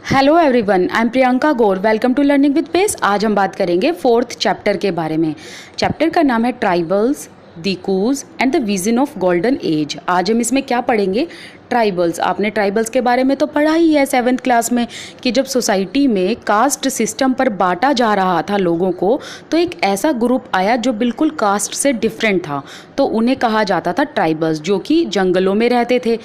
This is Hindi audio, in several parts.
Hello everyone, I am Priyanka Gaur. Welcome to learning with pace. आज हम बात करेंगे फोर्थ चैप्टर के बारे में। चैप्टर का नाम है tribals, dikus and the vision of golden age. आज हम इसमें क्या पढ़ेंगे? ट्राइबल्स। आपने ट्राइबल्स के बारे में तो पढ़ा ही है 7th क्लास में कि जब सोसाइटी में कास्ट सिस्टम पर बांटा जा रहा था लोगों को, तो एक ऐसा ग्रुप आया जो बिल्कुल कास्ट से डिफरेंट था, तो उन्हें कहा जाता था ट्राइबल्स, जो कि जंगलों में रहते थे।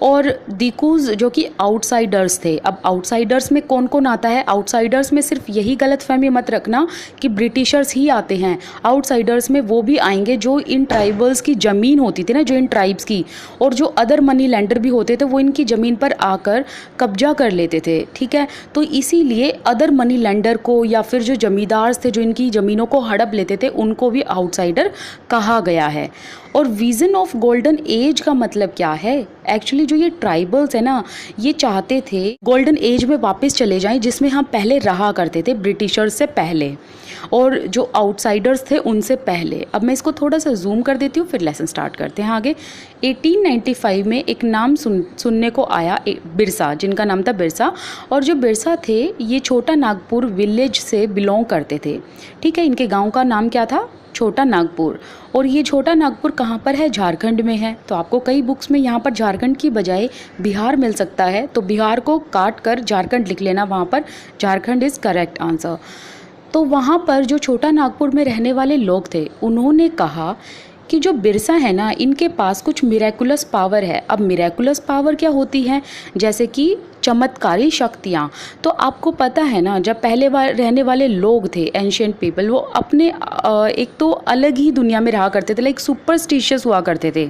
और दिकूज जो कि आउटसाइडर्स थे। अब आउटसाइडर्स में कौन कौन आता है? आउटसाइडर्स में सिर्फ यही गलतफहमी मत रखना कि ब्रिटिशर्स ही आते हैं। आउटसाइडर्स में वो भी आएंगे जो इन ट्राइबल्स की ज़मीन होती थी ना, जो इन ट्राइब्स की, और जो अदर मनी लैंडर भी होते थे वो इनकी ज़मीन पर आकर कब्जा कर लेते थे। ठीक है, तो इसीलिए अदर मनी लैंडर को या फिर जो जमींदार थे जो इनकी ज़मीनों को हड़प लेते थे, उनको भी आउटसाइडर कहा गया है। और विज़न ऑफ गोल्डन एज का मतलब क्या है? एक्चुअली जो ये ट्राइबल्स है ना, ये चाहते थे गोल्डन एज में वापस चले जाएं जिसमें हम पहले रहा करते थे, ब्रिटिशर्स से पहले और जो आउटसाइडर्स थे उनसे पहले। अब मैं इसको थोड़ा सा जूम कर देती हूँ, फिर लेसन स्टार्ट करते हैं आगे। 1895 में एक नाम सुनने को आया, बिरसा, जिनका नाम था बिरसा। और जो बिरसा थे ये छोटा नागपुर विलेज से बिलोंग करते थे। ठीक है, इनके गांव का नाम क्या था? छोटा नागपुर। और ये छोटा नागपुर कहाँ पर है? झारखंड में है। तो आपको कई बुक्स में यहाँ पर झारखंड की बजाय बिहार मिल सकता है, तो बिहार को काट कर झारखंड लिख लेना, वहाँ पर झारखंड इज़ करेक्ट आंसर। तो वहाँ पर जो छोटा नागपुर में रहने वाले लोग थे, उन्होंने कहा कि जो बिरसा है ना, इनके पास कुछ मिरेकुलस पावर है। अब मिरेकुलस पावर क्या होती है? जैसे कि चमत्कारी शक्तियाँ। तो आपको पता है ना, जब पहले रहने वाले लोग थे, एंशियंट पीपल, वो अपने एक तो अलग ही दुनिया में रहा करते थे, लाइक सुपरस्टिशियस हुआ करते थे,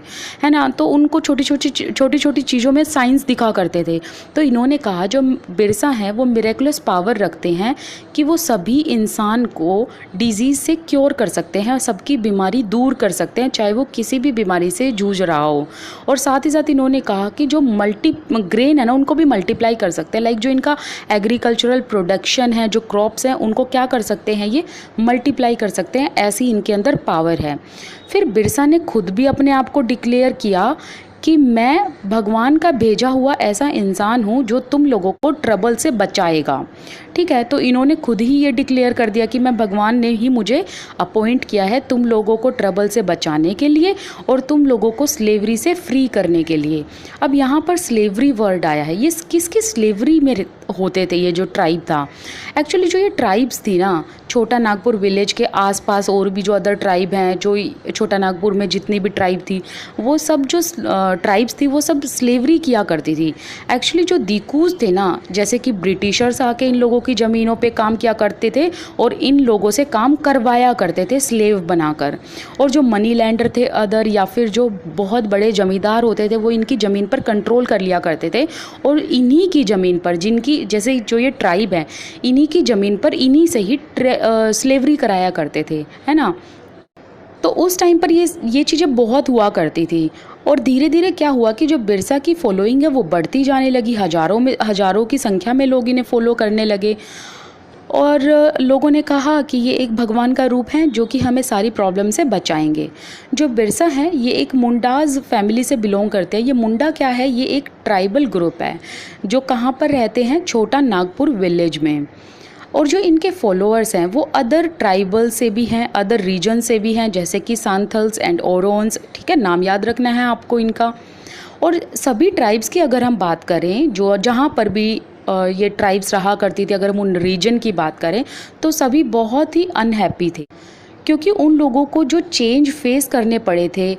है ना। तो उनको छोटी छोटी चीज़ों में साइंस दिखा करते थे। तो इन्होंने कहा जो बिरसा हैं वो मिरेकुलस पावर रखते हैं कि वो सभी इंसान को डिजीज़ से क्योर कर सकते हैं, सबकी बीमारी दूर कर सकते हैं, चाहे वो किसी भी बीमारी से जूझ रहा हो। और साथ ही साथ इन्होंने कहा कि जो ग्रेन है ना, उनको भी मल्टीप्लाई कर सकते हैं, लाइक जो इनका एग्रीकल्चरल प्रोडक्शन है, जो क्रॉप्स हैं, उनको क्या कर सकते हैं, ये मल्टीप्लाई कर सकते हैं। ऐसी इनके अंदर पावर है। फिर बिरसा ने खुद भी अपने आप को डिक्लेयर किया कि मैं भगवान का भेजा हुआ ऐसा इंसान हूँ जो तुम लोगों को ट्रबल से बचाएगा। ठीक है, तो इन्होंने खुद ही ये डिक्लेयर कर दिया कि मैं, भगवान ने ही मुझे अपॉइंट किया है तुम लोगों को ट्रबल से बचाने के लिए और तुम लोगों को स्लेवरी से फ्री करने के लिए। अब यहाँ पर स्लेवरी वर्ड आया है, ये किसकी स्लेवरी में होते थे? ये जो ट्राइब था, एक्चुअली जो ये ट्राइब्स थी ना, छोटा नागपुर विलेज के आसपास और भी जो अदर ट्राइब हैं, जो छोटा नागपुर में जितनी भी ट्राइब थी, वो सब जो ट्राइब्स थी वो सब स्लेवरी किया करती थी। एक्चुअली जो दिकूज थे ना, जैसे कि ब्रिटिशर्स आके इन लोगों की ज़मीनों पे काम किया करते थे और इन लोगों से काम करवाया करते थे स्लेव बनाकर। और जो मनी लैंडर थे अदर, या फिर जो बहुत बड़े ज़मींदार होते थे, वो इनकी ज़मीन पर कंट्रोल कर लिया करते थे और इन्हीं की ज़मीन पर, जिनकी, जैसे जो ये ट्राइब है, इन्हीं की ज़मीन पर इन्हीं से ही स्लेवरी कराया करते थे, है ना। तो उस टाइम पर ये चीज़ें बहुत हुआ करती थी। और धीरे धीरे क्या हुआ कि जो बिरसा की फॉलोइंग है वो बढ़ती जाने लगी, हज़ारों की संख्या में लोग इन्हें फॉलो करने लगे। और लोगों ने कहा कि ये एक भगवान का रूप है जो कि हमें सारी प्रॉब्लम से बचाएंगे। जो बिरसा है ये एक मुंडाज फैमिली से बिलोंग करते हैं। ये मुंडा क्या है? ये एक ट्राइबल ग्रुप है जो कहाँ पर रहते हैं? छोटा नागपुर विलेज में। और जो इनके फॉलोअर्स हैं वो अदर ट्राइबल से भी हैं, अदर रीजन से भी हैं, जैसे कि सांथल्स एंड ओरोन्स। ठीक है, नाम याद रखना है आपको इनका। और सभी ट्राइब्स की अगर हम बात करें, जो जहाँ पर भी ये ट्राइब्स रहा करती थी, अगर हम उन रीजन की बात करें, तो सभी बहुत ही अनहैप्पी थे, क्योंकि उन लोगों को जो चेंज फेस करने पड़े थे।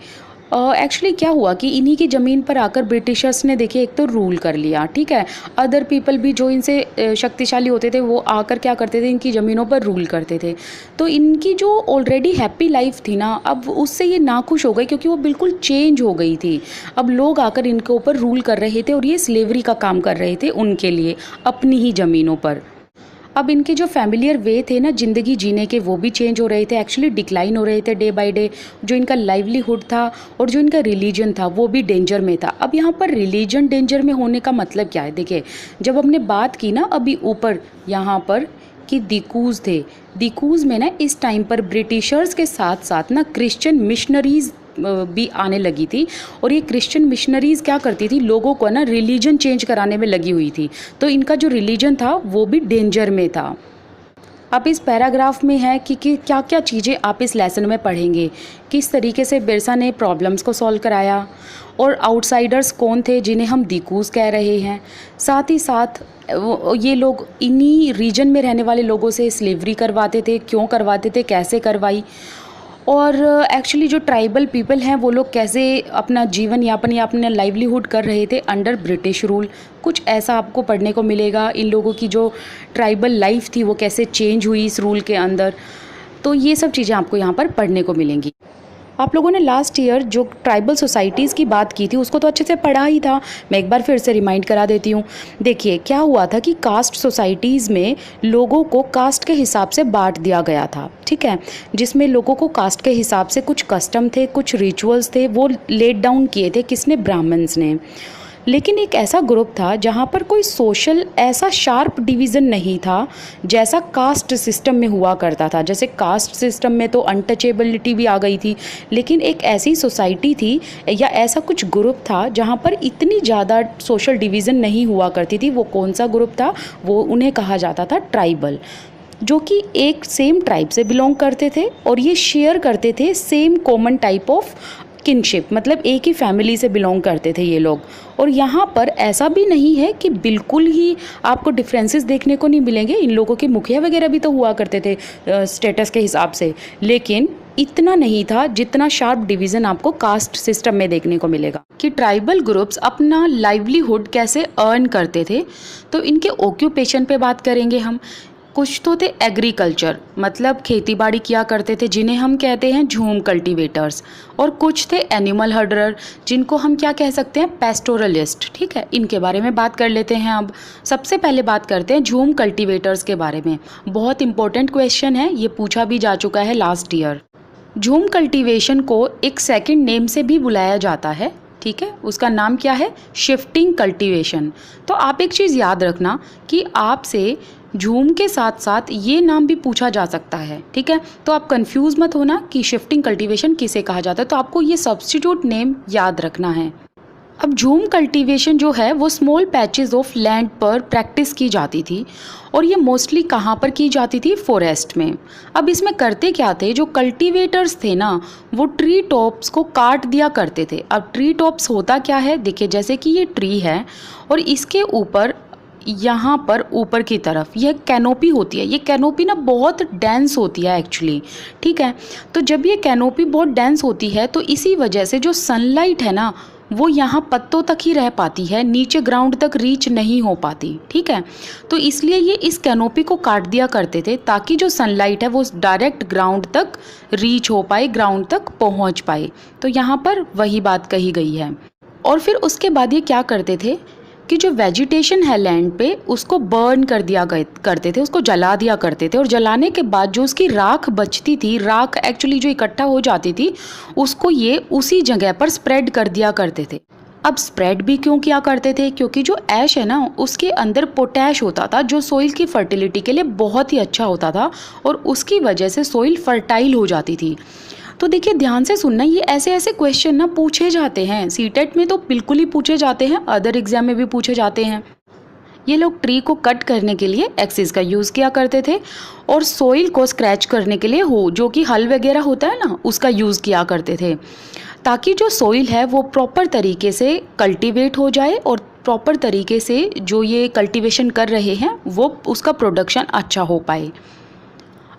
एक्चुअली क्या हुआ कि इन्हीं की ज़मीन पर आकर ब्रिटिशर्स ने, देखिए, एक तो रूल कर लिया। ठीक है, अदर पीपल भी जो इनसे शक्तिशाली होते थे वो आकर क्या करते थे, इनकी ज़मीनों पर रूल करते थे। तो इनकी जो ऑलरेडी हैप्पी लाइफ थी ना, अब उससे ये नाखुश हो गए, क्योंकि वो बिल्कुल चेंज हो गई थी। अब लोग आकर इनके ऊपर रूल कर रहे थे और ये स्लेवरी का काम कर रहे थे उनके लिए, अपनी ही ज़मीनों पर। अब इनके जो फैमिलियर वे थे ना ज़िंदगी जीने के, वो भी चेंज हो रहे थे, एक्चुअली डिक्लाइन हो रहे थे डे बाय डे। जो इनका लाइवलीहुड था और जो इनका रिलीजन था वो भी डेंजर में था। अब यहाँ पर रिलीजन डेंजर में होने का मतलब क्या है? देखिए, जब हमने बात की ना अभी ऊपर यहाँ पर कि दिकूज थे, दिकूज में ना इस टाइम पर ब्रिटिशर्स के साथ साथ ना क्रिश्चियन मिशनरीज भी आने लगी थी, और ये क्रिश्चियन मिशनरीज़ क्या करती थी, लोगों को ना रिलीजन चेंज कराने में लगी हुई थी। तो इनका जो रिलीजन था वो भी डेंजर में था। अब इस पैराग्राफ में है कि क्या क्या चीज़ें आप इस लेसन में पढ़ेंगे, किस तरीके से बिरसा ने प्रॉब्लम्स को सॉल्व कराया, और आउटसाइडर्स कौन थे जिन्हें हम दिकूज कह रहे हैं। साथ ही साथ ये लोग इन्हीं रीजन में रहने वाले लोगों से स्लेवरी करवाते थे, क्यों करवाते थे, कैसे करवाई, और एक्चुअली जो ट्राइबल पीपल हैं वो लोग कैसे अपना जीवन यापन या अपना लाइवलीहुड कर रहे थे अंडर ब्रिटिश रूल। कुछ ऐसा आपको पढ़ने को मिलेगा, इन लोगों की जो ट्राइबल लाइफ थी वो कैसे चेंज हुई इस रूल के अंदर। तो ये सब चीज़ें आपको यहाँ पर पढ़ने को मिलेंगी। आप लोगों ने लास्ट ईयर जो ट्राइबल सोसाइटीज़ की बात की थी उसको तो अच्छे से पढ़ा ही था, मैं एक बार फिर से रिमाइंड करा देती हूँ। देखिए क्या हुआ था कि कास्ट सोसाइटीज़ में लोगों को कास्ट के हिसाब से बांट दिया गया था, ठीक है, जिसमें लोगों को कास्ट के हिसाब से कुछ कस्टम थे, कुछ रिचुअल्स थे, वो लेट डाउन किए थे किसने, ब्राह्मण्स ने। लेकिन एक ऐसा ग्रुप था जहाँ पर कोई सोशल ऐसा शार्प डिवीज़न नहीं था जैसा कास्ट सिस्टम में हुआ करता था। जैसे कास्ट सिस्टम में तो अनटचेबिलिटी भी आ गई थी, लेकिन एक ऐसी सोसाइटी थी या ऐसा कुछ ग्रुप था जहाँ पर इतनी ज़्यादा सोशल डिवीज़न नहीं हुआ करती थी। वो कौन सा ग्रुप था, वो उन्हें कहा जाता था ट्राइबल, जो कि एक सेम ट्राइब से बिलोंग करते थे और ये शेयर करते थे same common type of kinship, मतलब एक ही फैमिली से बिलोंग करते थे ये लोग। और यहाँ पर ऐसा भी नहीं है कि बिल्कुल ही आपको डिफरेंसेस देखने को नहीं मिलेंगे, इन लोगों के मुखिया वगैरह भी तो हुआ करते थे स्टेटस के हिसाब से, लेकिन इतना नहीं था जितना शार्प डिवीज़न आपको कास्ट सिस्टम में देखने को मिलेगा। कि ट्राइबल ग्रुप्स अपना लाइवलीहुड कैसे अर्न करते थे, तो इनके ऑक्यूपेशन पे बात करेंगे हम। कुछ तो थे एग्रीकल्चर, मतलब खेती बाड़ी किया करते थे, जिन्हें हम कहते हैं झूम कल्टीवेटर्स, और कुछ थे एनिमल हर्डरर, जिनको हम क्या कह सकते हैं, पेस्टोरलिस्ट, ठीक है। इनके बारे में बात कर लेते हैं। अब सबसे पहले बात करते हैं झूम कल्टीवेटर्स के बारे में। बहुत इंपॉर्टेंट क्वेश्चन है, ये पूछा भी जा चुका है लास्ट ईयर। झूम कल्टीवेशन को एक सेकंड नेम से भी बुलाया जाता है, ठीक है, उसका नाम क्या है, शिफ्टिंग कल्टीवेशन। तो आप एक चीज़ याद रखना कि आपसे झूम के साथ साथ ये नाम भी पूछा जा सकता है, ठीक है। तो आप कंफ्यूज मत होना कि शिफ्टिंग कल्टीवेशन किसे कहा जाता है, तो आपको ये सब्स्टिट्यूट नेम याद रखना है। अब झूम कल्टीवेशन जो है वो स्मॉल पैचेस ऑफ लैंड पर प्रैक्टिस की जाती थी, और ये मोस्टली कहाँ पर की जाती थी, फॉरेस्ट में। अब इसमें करते क्या थे, जो कल्टीवेटर्स थे ना वो ट्री टॉप्स को काट दिया करते थे। अब ट्री टॉप्स होता क्या है, देखिए जैसे कि ये ट्री है और इसके ऊपर यहाँ पर ऊपर की तरफ यह कैनोपी होती है। ये कैनोपी ना बहुत डेंस होती है एक्चुअली, ठीक है। तो जब ये कैनोपी बहुत डेंस होती है तो इसी वजह से जो सनलाइट है ना वो यहाँ पत्तों तक ही रह पाती है, नीचे ग्राउंड तक रीच नहीं हो पाती, ठीक है। तो इसलिए ये इस कैनोपी को काट दिया करते थे ताकि जो सनलाइट है वो डायरेक्ट ग्राउंड तक रीच हो पाए, ग्राउंड तक पहुँच पाए। तो यहाँ पर वही बात कही गई है। और फिर उसके बाद ये क्या करते थे कि जो वेजिटेशन है लैंड पे उसको बर्न कर दिया करते थे, उसको जला दिया करते थे, और जलाने के बाद जो उसकी राख बचती थी, राख एक्चुअली जो इकट्ठा हो जाती थी, उसको ये उसी जगह पर स्प्रेड कर दिया करते थे। अब स्प्रेड भी क्यों किया करते थे, क्योंकि जो ऐश है ना उसके अंदर पोटैश होता था जो सोइल की फर्टिलिटी के लिए बहुत ही अच्छा होता था, और उसकी वजह से सोइल फर्टाइल हो जाती थी। तो देखिए ध्यान से सुनना, ये ऐसे ऐसे क्वेश्चन ना पूछे जाते हैं, सीटेट में तो बिल्कुल ही पूछे जाते हैं, अदर एग्जाम में भी पूछे जाते हैं। ये लोग ट्री को कट करने के लिए एक्सिस का यूज़ किया करते थे, और सोइल को स्क्रैच करने के लिए जो कि हल वगैरह होता है ना उसका यूज़ किया करते थे, ताकि जो सोइल है वो प्रॉपर तरीके से कल्टीवेट हो जाए और प्रॉपर तरीके से जो ये कल्टीवेशन कर रहे हैं वो उसका प्रोडक्शन अच्छा हो पाए।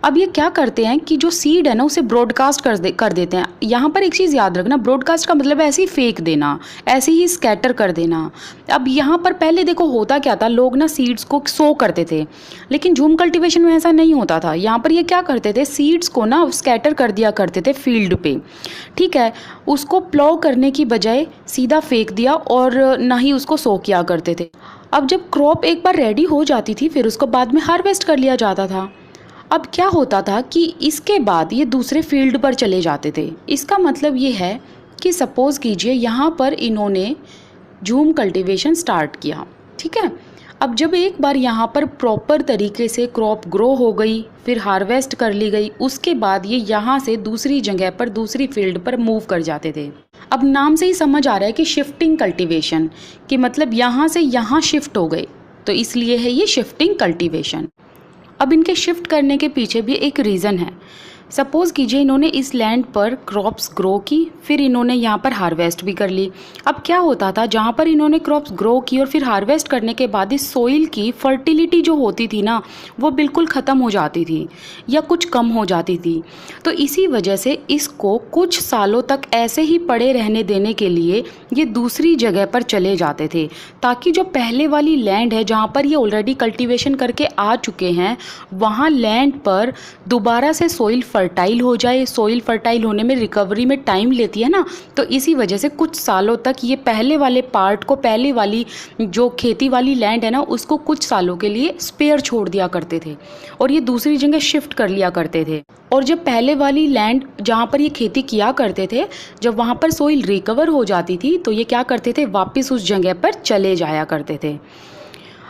अब ये क्या करते हैं कि जो सीड है ना उसे ब्रॉडकास्ट कर देते हैं। यहाँ पर एक चीज़ याद रखना, ब्रॉडकास्ट का मतलब ऐसे ही फेंक देना, ऐसे ही स्कैटर कर देना। अब यहाँ पर पहले देखो होता क्या था, लोग ना सीड्स को सो करते थे, लेकिन झूम कल्टीवेशन में ऐसा नहीं होता था। यहाँ पर ये क्या करते थे, सीड्स को ना स्कैटर कर दिया करते थे फील्ड पे, ठीक है, उसको प्लॉव करने की बजाय सीधा फेंक दिया और ना ही उसको सो किया करते थे। अब जब क्रॉप एक बार रेडी हो जाती थी फिर उसको बाद में हार्वेस्ट कर लिया जाता था। अब क्या होता था कि इसके बाद ये दूसरे फील्ड पर चले जाते थे। इसका मतलब ये है कि सपोज़ कीजिए यहाँ पर इन्होंने झूम कल्टीवेशन स्टार्ट किया, ठीक है। अब जब एक बार यहाँ पर प्रॉपर तरीके से क्रॉप ग्रो हो गई, फिर हार्वेस्ट कर ली गई, उसके बाद ये यहाँ से दूसरी जगह पर, दूसरी फील्ड पर मूव कर जाते थे। अब नाम से ही समझ आ रहा है कि शिफ्टिंग कल्टीवेशन, कि मतलब यहाँ से यहाँ शिफ्ट हो गए, तो इसलिए है ये शिफ्टिंग कल्टीवेशन। अब इनके शिफ्ट करने के पीछे भी एक रीज़न है। सपोज़ कीजिए इन्होंने इस लैंड पर क्रॉप्स ग्रो की, फिर इन्होंने यहाँ पर हार्वेस्ट भी कर ली। अब क्या होता था, जहाँ पर इन्होंने क्रॉप्स ग्रो की और फिर हार्वेस्ट करने के बाद इस सोइल की फर्टिलिटी जो होती थी ना, वो बिल्कुल ख़त्म हो जाती थी या कुछ कम हो जाती थी। तो इसी वजह से इसको कुछ सालों तक ऐसे ही पड़े रहने देने के लिए ये दूसरी जगह पर चले जाते थे, ताकि जो पहले वाली लैंड है जहाँ पर ये ऑलरेडी कल्टीवेशन करके आ चुके हैं, वहाँ लैंड पर दोबारा से सोइल फर्टाइल हो जाए। सोइल फर्टाइल होने में रिकवरी में टाइम लेती है ना, तो इसी वजह से कुछ सालों तक ये पहले वाले पार्ट को, पहले वाली जो खेती वाली लैंड है ना, उसको कुछ सालों के लिए स्पेयर छोड़ दिया करते थे और ये दूसरी जगह शिफ्ट कर लिया करते थे। और जब पहले वाली लैंड जहाँ पर ये खेती किया करते थे, जब वहाँ पर सोइल रिकवर हो जाती थी, तो ये क्या करते थे, वापस उस जगह पर चले जाया करते थे।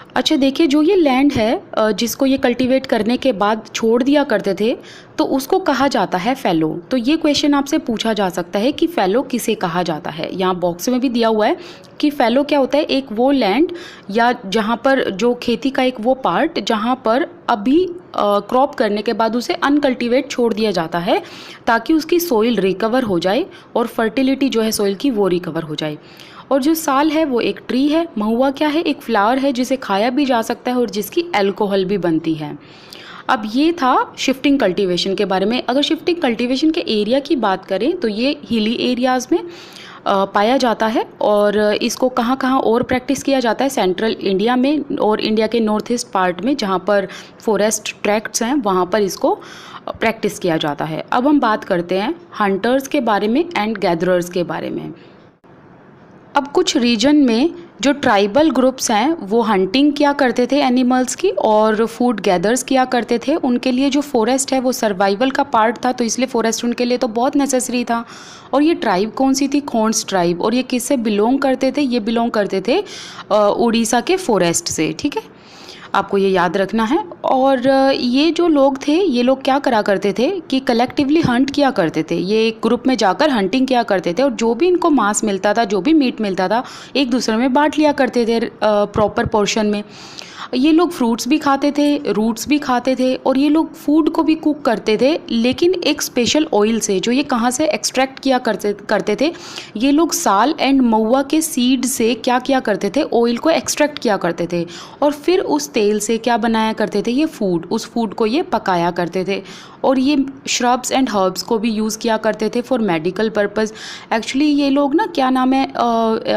अच्छा देखिए, जो ये लैंड है जिसको ये कल्टीवेट करने के बाद छोड़ दिया करते थे, तो उसको कहा जाता है फैलो। तो ये क्वेश्चन आपसे पूछा जा सकता है कि फैलो किसे कहा जाता है। यहाँ बॉक्स में भी दिया हुआ है कि फैलो क्या होता है, एक वो लैंड या जहाँ पर जो खेती का एक वो पार्ट जहाँ पर अभी क्रॉप करने के बाद उसे अनकल्टीवेट छोड़ दिया जाता है, ताकि उसकी सोइल रिकवर हो जाए और फर्टिलिटी जो है सोइल की वो रिकवर हो जाए। और जो साल है वो एक ट्री है। महुआ क्या है, एक फ्लावर है जिसे खाया भी जा सकता है और जिसकी अल्कोहल भी बनती है। अब ये था शिफ्टिंग कल्टीवेशन के बारे में। अगर शिफ्टिंग कल्टीवेशन के एरिया की बात करें तो ये हिली एरियाज़ में पाया जाता है और इसको कहाँ कहाँ और प्रैक्टिस किया जाता है, सेंट्रल इंडिया में और इंडिया के नॉर्थ ईस्ट पार्ट में जहाँ पर फॉरेस्ट ट्रैक्ट्स हैं, वहाँ पर इसको प्रैक्टिस किया जाता है। अब हम बात करते हैं हंटर्स के बारे में एंड गैदरर्स के बारे में। अब कुछ रीजन में जो ट्राइबल ग्रुप्स हैं वो हंटिंग किया करते थे एनिमल्स की और फूड गैदर्स किया करते थे। उनके लिए जो फॉरेस्ट है वो सर्वाइवल का पार्ट था, तो इसलिए फॉरेस्ट उनके लिए तो बहुत नेसेसरी था। और ये ट्राइब कौन सी थी, खोंड्स ट्राइब। और ये किससे बिलोंग करते थे, ये बिलोंग करते थे उड़ीसा के फॉरेस्ट से। ठीक है, आपको ये याद रखना है। और ये जो लोग थे, ये लोग क्या करा करते थे कि कलेक्टिवली हंट किया करते थे। ये एक ग्रुप में जाकर हंटिंग किया करते थे और जो भी इनको मांस मिलता था, जो भी मीट मिलता था, एक दूसरे में बांट लिया करते थे प्रॉपर पोर्शन में। ये लोग फ्रूट्स भी खाते थे, रूट्स भी खाते थे और ये लोग फूड को भी कुक करते थे, लेकिन एक स्पेशल ऑयल से, जो ये कहाँ से एक्सट्रैक्ट किया करते थे, ये लोग साल एंड महुआ के सीड से क्या किया करते थे, ऑयल को एक्सट्रैक्ट किया करते थे और फिर उस तेल से क्या बनाया करते थे, ये फूड, उस फूड को ये पकाया करते थे। और ये श्रब्स एंड हर्ब्स को भी यूज़ किया करते थे फॉर मेडिकल पर्पज़। एक्चुअली ये लोग ना, क्या नाम है,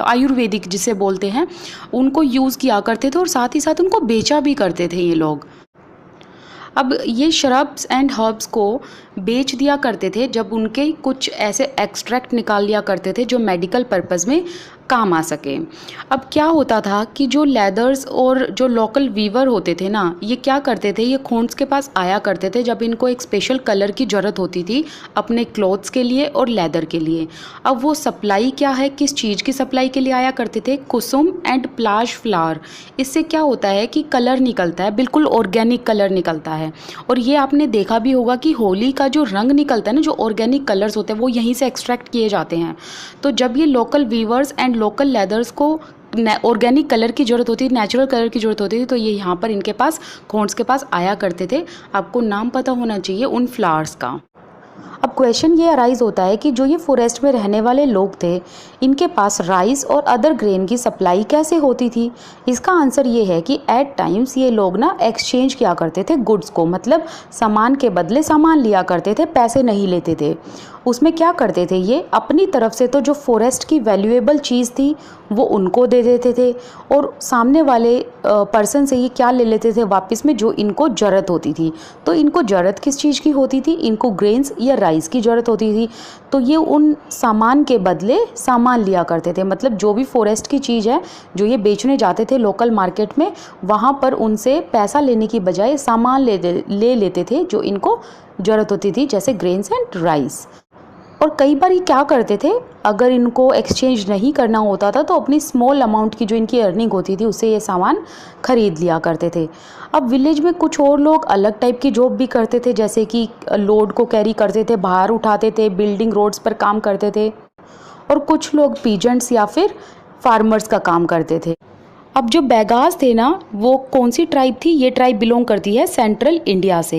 आयुर्वेदिक जिसे बोलते हैं, उनको यूज़ किया करते थे और साथ ही साथ उनको बेचा भी करते थे ये लोग। अब ये श्रब्स एंड हर्ब्स को बेच दिया करते थे जब उनके कुछ ऐसे एक्सट्रैक्ट निकाल लिया करते थे जो मेडिकल पर्पज़ में काम आ सके। अब क्या होता था कि जो लेदर्स और जो लोकल वीवर होते थे ना, ये क्या करते थे, ये खोंड्स के पास आया करते थे जब इनको एक स्पेशल कलर की ज़रूरत होती थी अपने क्लॉथ्स के लिए और लेदर के लिए। अब वो सप्लाई क्या है, किस चीज़ की सप्लाई के लिए आया करते थे, कुसुम एंड प्लाश फ्लावर। इससे क्या होता है कि कलर निकलता है, बिल्कुल ऑर्गेनिक कलर निकलता है। और ये आपने देखा भी होगा कि होली का जो रंग निकलता है ना, जो ऑर्गेनिक कलर्स होते हैं वो यहीं से एक्सट्रैक्ट किए जाते हैं। तो जब ये local weavers and local leathers को ऑर्गेनिक कलर की ज़रूरत होती थी, नेचुरल कलर की ज़रूरत होती थी, तो ये यहाँ पर इनके पास, खोंड्स के पास आया करते थे। आपको नाम पता होना चाहिए उन फ्लावर्स का। अब क्वेश्चन ये अराइज होता है कि जो ये फॉरेस्ट में रहने वाले लोग थे, इनके पास राइस और अदर ग्रेन की सप्लाई कैसे होती थी। इसका आंसर ये है कि एट टाइम्स ये लोग ना एक्सचेंज किया करते थे गुड्स को, मतलब सामान के बदले सामान लिया करते थे, पैसे नहीं लेते थे। उसमें क्या करते थे, ये अपनी तरफ से तो जो फॉरेस्ट की वैल्यूएबल चीज़ थी वो उनको दे देते थे और सामने वाले पर्सन से ये क्या ले लेते थे वापस में, जो इनको ज़रूरत होती थी। तो इनको ज़रूरत किस चीज़ की होती थी, इनको ग्रेन्स या राइस की ज़रूरत होती थी, तो ये उन सामान के बदले सामान लिया करते थे। मतलब जो भी फॉरेस्ट की चीज़ है जो ये बेचने जाते थे लोकल मार्केट में, वहाँ पर उनसे पैसा लेने की बजाय सामान ले लेते थे जो इनको ज़रूरत होती थी, जैसे ग्रेन्स एंड राइस। और कई बार ये क्या करते थे, अगर इनको एक्सचेंज नहीं करना होता था तो अपनी स्मॉल अमाउंट की जो इनकी अर्निंग होती थी उससे ये सामान खरीद लिया करते थे। अब विलेज में कुछ और लोग अलग टाइप की जॉब भी करते थे, जैसे कि लोड को कैरी करते थे, बाहर उठाते थे, बिल्डिंग रोड्स पर काम करते थे, और कुछ लोग पीजेंट्स या फिर फार्मर्स का काम करते थे। अब जो बेगास थे ना, वो कौन सी ट्राइब थी? ये ट्राइब बिलोंग करती है सेंट्रल इंडिया से।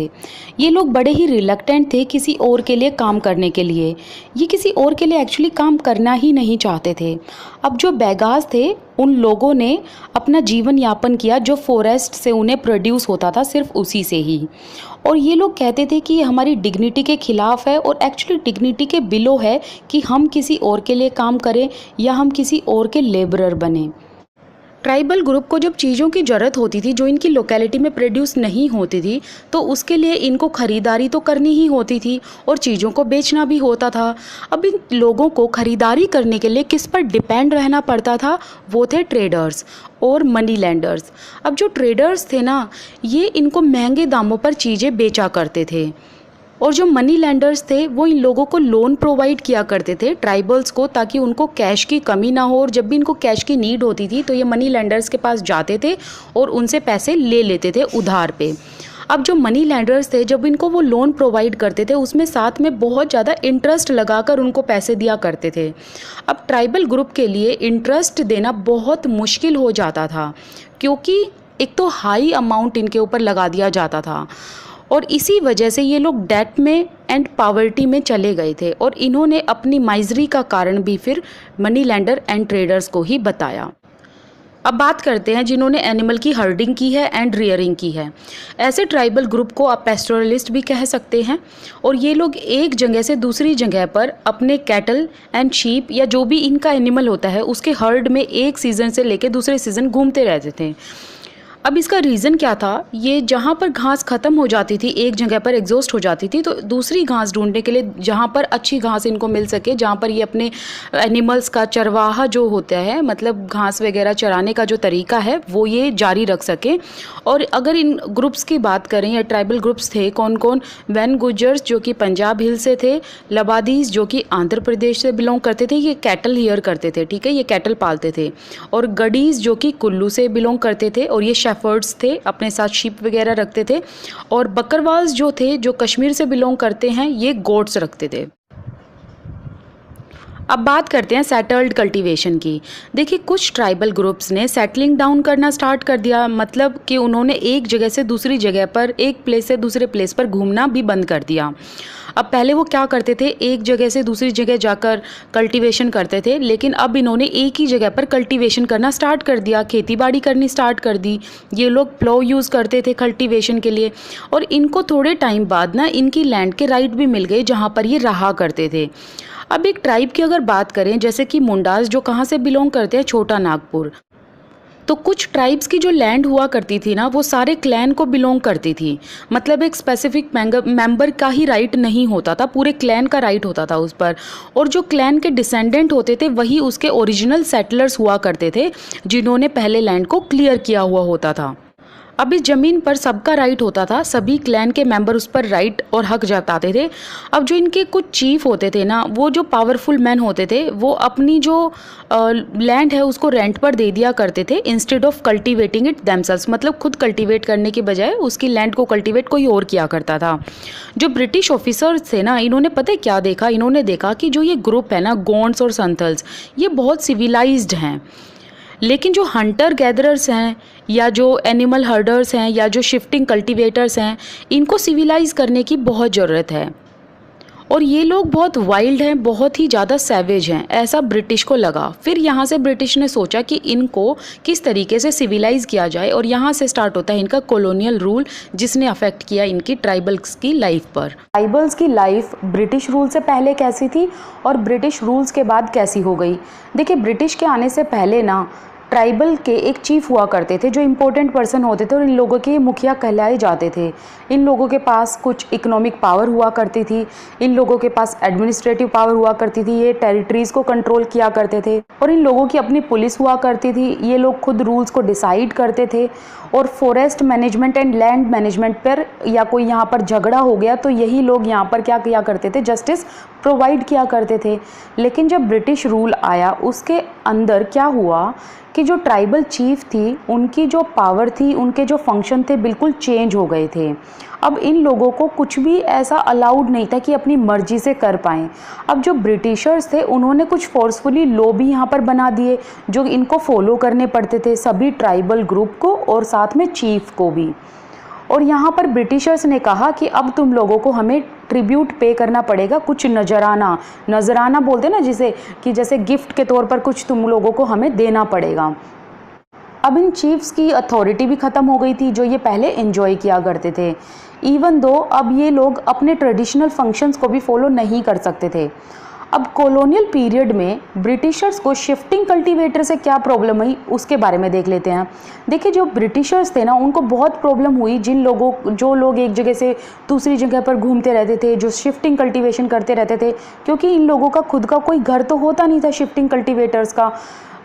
ये लोग बड़े ही रिलक्टेंट थे किसी और के लिए काम करने के लिए। ये किसी और के लिए एक्चुअली काम करना ही नहीं चाहते थे। अब जो बेगास थे उन लोगों ने अपना जीवन यापन किया जो फॉरेस्ट से उन्हें प्रोड्यूस होता था, सिर्फ उसी से ही। और ये लोग कहते थे कि ये हमारी डिग्निटी के खिलाफ है, और एक्चुअली डिग्निटी के बिलो है कि हम किसी और के लिए काम करें या हम किसी और के लेबरर बने। ट्राइबल ग्रुप को जब चीज़ों की ज़रूरत होती थी जो इनकी लोकेलिटी में प्रोड्यूस नहीं होती थी, तो उसके लिए इनको ख़रीदारी तो करनी ही होती थी और चीज़ों को बेचना भी होता था। अब इन लोगों को ख़रीदारी करने के लिए किस पर डिपेंड रहना पड़ता था? वो थे ट्रेडर्स और मनी लैंडर्स। अब जो ट्रेडर्स थे ना, ये इनको महंगे दामों पर चीज़ें बेचा करते थे, और जो मनी लैंडर्स थे वो इन लोगों को लोन प्रोवाइड किया करते थे ट्राइबल्स को, ताकि उनको कैश की कमी ना हो। और जब भी इनको कैश की नीड होती थी तो ये मनी लैंडर्स के पास जाते थे और उनसे पैसे ले लेते थे उधार पे। अब जो मनी लैंडर्स थे, जब इनको वो लोन प्रोवाइड करते थे उसमें साथ में बहुत ज़्यादा इंटरेस्ट लगाकर उनको पैसे दिया करते थे। अब ट्राइबल ग्रुप के लिए इंटरेस्ट देना बहुत मुश्किल हो जाता था, क्योंकि एक तो हाई अमाउंट इनके ऊपर लगा दिया जाता था, और इसी वजह से ये लोग डेट में एंड पावर्टी में चले गए थे। और इन्होंने अपनी माइजरी का कारण भी फिर मनी लैंडर एंड ट्रेडर्स को ही बताया। अब बात करते हैं जिन्होंने एनिमल की हर्डिंग की है एंड रियरिंग की है। ऐसे ट्राइबल ग्रुप को आप पेस्टोरलिस्ट भी कह सकते हैं, और ये लोग एक जगह से दूसरी जगह पर अपने कैटल एंड शीप या जो भी इनका एनिमल होता है उसके हर्ड में एक सीज़न से लेकर दूसरे सीज़न घूमते रहते थे। अब इसका रीज़न क्या था? ये जहाँ पर घास ख़त्म हो जाती थी, एक जगह पर एग्जॉस्ट हो जाती थी, तो दूसरी घास ढूंढने के लिए जहाँ पर अच्छी घास इनको मिल सके, जहाँ पर ये अपने एनिमल्स का चरवाहा जो होता है, मतलब घास वगैरह चराने का जो तरीका है वो ये जारी रख सके। और अगर इन ग्रुप्स की बात करें, या ट्राइबल ग्रुप्स थे कौन कौन? वैन गुजर्स जो कि पंजाब हिल से थे, लबादीज जो कि आंध्र प्रदेश से बिलोंग करते थे, ये कैटल हियर करते थे, ठीक है, ये कैटल पालते थे। और गडीज जो कि कुल्लू से बिलोंग करते थे, और ये शेफर्ड्स थे, अपने साथ शीप वगैरह रखते थे। और बकरवाल्स जो थे, जो कश्मीर से बिलोंग करते हैं, ये गोट्स रखते थे। अब बात करते हैं सेटल्ड कल्टीवेशन की। देखिए, कुछ ट्राइबल ग्रुप्स ने सेटलिंग डाउन करना स्टार्ट कर दिया, मतलब कि उन्होंने एक जगह से दूसरी जगह पर, एक प्लेस से दूसरे प्लेस पर घूमना भी बंद कर दिया। अब पहले वो क्या करते थे, एक जगह से दूसरी जगह जाकर कल्टीवेशन करते थे, लेकिन अब इन्होंने एक ही जगह पर कल्टीवेशन करना स्टार्ट कर दिया, खेती बाड़ी करनी स्टार्ट कर दी। ये लोग प्लो यूज़ करते थे कल्टीवेशन के लिए, और इनको थोड़े टाइम बाद ना इनकी लैंड के राइट भी मिल गए जहाँ पर ये रहा करते थे। अब एक ट्राइब की अगर बात करें, जैसे कि मुंडास, जो कहाँ से बिलोंग करते हैं? छोटा नागपुर। तो कुछ ट्राइब्स की जो लैंड हुआ करती थी ना, वो सारे क्लैन को बिलोंग करती थी, मतलब एक स्पेसिफिक मेंबर का ही राइट नहीं होता था, पूरे क्लैन का राइट होता था उस पर। और जो क्लैन के डिसेंडेंट होते थे वही उसके ओरिजिनल सेटलर्स हुआ करते थे, जिन्होंने पहले लैंड को क्लियर किया हुआ होता था। अब इस ज़मीन पर सबका राइट होता था, सभी क्लैन के मेंबर उस पर राइट और हक जताते थे। अब जो इनके कुछ चीफ होते थे ना, वो जो पावरफुल मैन होते थे, वो अपनी जो लैंड है उसको रेंट पर दे दिया करते थे, instead of cultivating it themselves, मतलब खुद कल्टीवेट करने के बजाय उसकी लैंड को कल्टीवेट कोई और किया करता था। जो ब्रिटिश ऑफिसर्स थे ना, इन्होंने पता है क्या देखा? इन्होंने देखा कि जो ये ग्रुप है ना, गोंड्स और संथल्स, ये बहुत सिविलाइज्ड हैं, लेकिन जो हंटर गैदरर्स हैं, या जो एनिमल हर्डर्स हैं, या जो शिफ्टिंग कल्टीवेटर्स हैं, इनको सिविलाइज करने की बहुत ज़रूरत है। और ये लोग बहुत वाइल्ड हैं, बहुत ही ज़्यादा सैवेज हैं, ऐसा ब्रिटिश को लगा। फिर यहाँ से ब्रिटिश ने सोचा कि इनको किस तरीके से सिविलाइज किया जाए, और यहाँ से स्टार्ट होता है इनका कॉलोनियल रूल, जिसने अफेक्ट किया इनकी ट्राइबल्स की लाइफ पर। ट्राइबल्स की लाइफ ब्रिटिश रूल से पहले कैसी थी और ब्रिटिश रूल्स के बाद कैसी हो गई? देखिए, ब्रिटिश के आने से पहले ना ट्राइबल के एक चीफ हुआ करते थे, जो इम्पोर्टेंट पर्सन होते थे, और इन लोगों के मुखिया कहलाए जाते थे। इन लोगों के पास कुछ इकोनॉमिक पावर हुआ करती थी, इन लोगों के पास एडमिनिस्ट्रेटिव पावर हुआ करती थी, ये टेरिटरीज को कंट्रोल किया करते थे, और इन लोगों की अपनी पुलिस हुआ करती थी। ये लोग खुद रूल्स को डिसाइड करते थे, और forest management and land management पर या कोई यहाँ पर झगड़ा हो गया तो यही लोग यहाँ पर क्या किया करते थे? जस्टिस प्रोवाइड किया करते थे। लेकिन जब ब्रिटिश रूल आया उसके अंदर क्या हुआ कि जो ट्राइबल चीफ थी उनकी जो पावर थी, उनके जो फंक्शन थे बिल्कुल चेंज हो गए थे। अब इन लोगों को कुछ भी ऐसा अलाउड नहीं था कि अपनी मर्जी से कर पाएँ। अब जो ब्रिटिशर्स थे उन्होंने कुछ फोर्सफुली लॉ भी यहाँ पर बना दिए जो इनको फॉलो करने पड़ते थे सभी ट्राइबल ग्रुप को और साथ में चीफ को भी। और यहाँ पर ब्रिटिशर्स ने कहा कि अब तुम लोगों को हमें ट्रिब्यूट पे करना पड़ेगा, कुछ नजराना बोलते ना जिसे, कि जैसे गिफ्ट के तौर पर कुछ तुम लोगों को हमें देना पड़ेगा। अब इन चीफ्स की अथॉरिटी भी ख़त्म हो गई थी जो ये पहले एंजॉय किया करते थे। इवन दो अब ये लोग अपने ट्रेडिशनल फंक्शंस को भी फॉलो नहीं कर सकते थे। अब कॉलोनियल पीरियड में ब्रिटिशर्स को शिफ्टिंग कल्टीवेटर से क्या प्रॉब्लम हुई उसके बारे में देख लेते हैं। देखिए जो ब्रिटिशर्स थे ना उनको बहुत प्रॉब्लम हुई, जो लोग एक जगह से दूसरी जगह पर घूमते रहते थे, जो शिफ्टिंग कल्टीवेशन करते रहते थे, क्योंकि इन लोगों का खुद का कोई घर तो होता नहीं था शिफ्टिंग कल्टीवेटर्स का।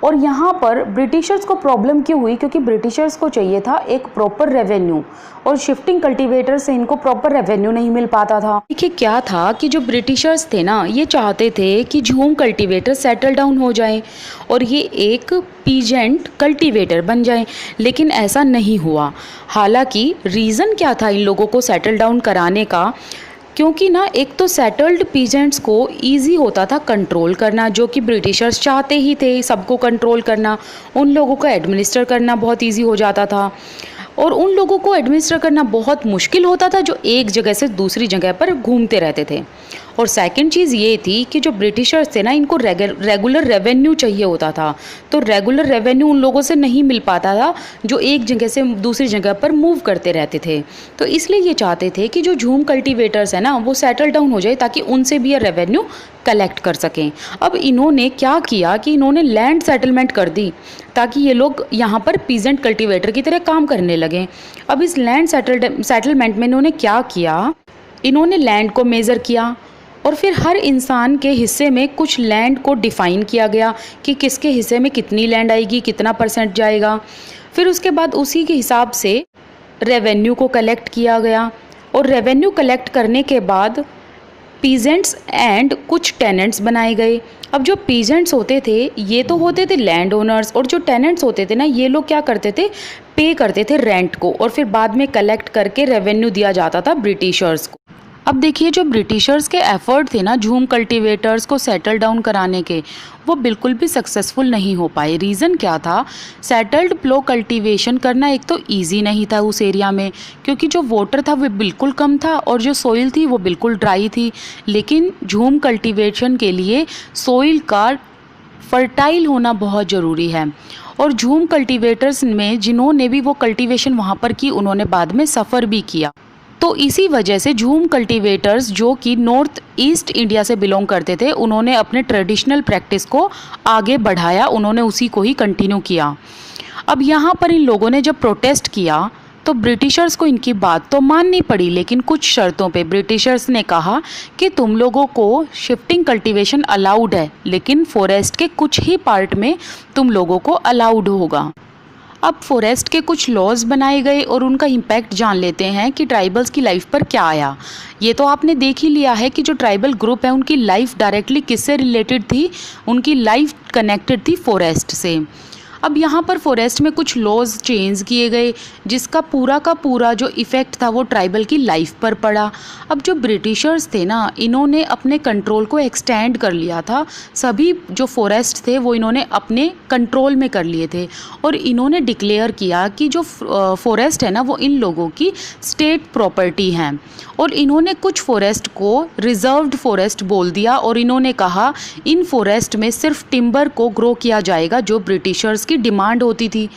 और यहाँ पर ब्रिटिशर्स को प्रॉब्लम क्यों हुई, क्योंकि ब्रिटिशर्स को चाहिए था एक प्रॉपर रेवेन्यू और शिफ्टिंग कल्टीवेटर से इनको प्रॉपर रेवेन्यू नहीं मिल पाता था। देखिए क्या था कि जो ब्रिटिशर्स थे ना ये चाहते थे कि झूम कल्टीवेटर सेटल डाउन हो जाए और ये एक पीजेंट कल्टीवेटर बन जाए, लेकिन ऐसा नहीं हुआ। हालांकि रीज़न क्या था इन लोगों को सेटल डाउन कराने का, क्योंकि ना एक तो सेटल्ड पीजेंट्स को इजी होता था कंट्रोल करना, जो कि ब्रिटिशर्स चाहते ही थे सबको कंट्रोल करना। उन लोगों को एडमिनिस्टर करना बहुत इजी हो जाता था और उन लोगों को एडमिनिस्टर करना बहुत मुश्किल होता था जो एक जगह से दूसरी जगह पर घूमते रहते थे। और सेकंड चीज़ ये थी कि जो ब्रिटिशर्स थे ना इनको रेगुलर रेवेन्यू चाहिए होता था, तो रेगुलर रेवेन्यू उन लोगों से नहीं मिल पाता था जो एक जगह से दूसरी जगह पर मूव करते रहते थे। तो इसलिए ये चाहते थे कि जो झूम कल्टीवेटर्स है ना वो सेटल डाउन हो जाए ताकि उनसे भी ये रेवेन्यू कलेक्ट कर सकें। अब इन्होंने क्या किया कि इन्होंने लैंड सेटलमेंट कर दी ताकि ये लोग यहाँ पर पीजेंट कल्टीवेटर की तरह काम करने लगें। अब इस लैंड सेटलमेंट में इन्होंने क्या किया, इन्होंने लैंड को मेज़र किया और फिर हर इंसान के हिस्से में कुछ लैंड को डिफ़ाइन किया गया कि किसके हिस्से में कितनी लैंड आएगी, कितना % जाएगा। फिर उसके बाद उसी के हिसाब से रेवेन्यू को कलेक्ट किया गया और रेवेन्यू कलेक्ट करने के बाद पीजेंट्स एंड कुछ टेनेंट्स बनाए गए। अब जो पीजेंट्स होते थे ये तो होते थे लैंड ओनर्स, और जो टेनेंट्स होते थे ना ये लोग क्या करते थे, पे करते थे रेंट को और फिर बाद में कलेक्ट करके रेवेन्यू दिया जाता था ब्रिटिशर्स को। अब देखिए जो ब्रिटिशर्स के एफर्ट थे ना झूम कल्टीवेटर्स को सेटल डाउन कराने के, वो बिल्कुल भी सक्सेसफुल नहीं हो पाए। रीज़न क्या था, सेटल्ड प्लो कल्टीवेशन करना एक तो इजी नहीं था उस एरिया में, क्योंकि जो वाटर था वो बिल्कुल कम था और जो सोइल थी वो बिल्कुल ड्राई थी। लेकिन झूम कल्टीवेशन के लिए सोइल का फर्टाइल होना बहुत ज़रूरी है और झूम कल्टीवेटर्स में जिन्होंने भी वो कल्टीवेशन वहाँ पर की उन्होंने बाद में सफ़र भी किया। तो इसी वजह से झूम कल्टीवेटर्स जो कि नॉर्थ ईस्ट इंडिया से बिलोंग करते थे उन्होंने अपने ट्रेडिशनल प्रैक्टिस को आगे बढ़ाया, उन्होंने उसी को ही कंटिन्यू किया। अब यहाँ पर इन लोगों ने जब प्रोटेस्ट किया तो ब्रिटिशर्स को इनकी बात तो माननी पड़ी, लेकिन कुछ शर्तों पे। ब्रिटिशर्स ने कहा कि तुम लोगों को शिफ्टिंग कल्टीवेशन अलाउड है लेकिन फॉरेस्ट के कुछ ही पार्ट में तुम लोगों को अलाउड होगा। अब फॉरेस्ट के कुछ लॉज बनाए गए और उनका इम्पैक्ट जान लेते हैं कि ट्राइबल्स की लाइफ पर क्या आया। ये तो आपने देख ही लिया है कि जो ट्राइबल ग्रुप है उनकी लाइफ डायरेक्टली किससे रिलेटेड थी, उनकी लाइफ कनेक्टेड थी फॉरेस्ट से। अब यहाँ पर फॉरेस्ट में कुछ लॉज चेंज किए गए जिसका पूरा का पूरा जो इफ़ेक्ट था वो ट्राइबल की लाइफ पर पड़ा। अब जो ब्रिटिशर्स थे ना इन्होंने अपने कंट्रोल को एक्सटेंड कर लिया था, सभी जो फॉरेस्ट थे वो इन्होंने अपने कंट्रोल में कर लिए थे और इन्होंने डिक्लेयर किया कि जो फॉरेस्ट है ना वो इन लोगों की स्टेट प्रॉपर्टी है और इन्होंने कुछ फॉरेस्ट को रिजर्व्ड फॉरेस्ट बोल दिया और इन्होंने कहा इन फॉरेस्ट में सिर्फ टिम्बर को ग्रो किया जाएगा जो ब्रिटिशर्स की डिमांड होती थी।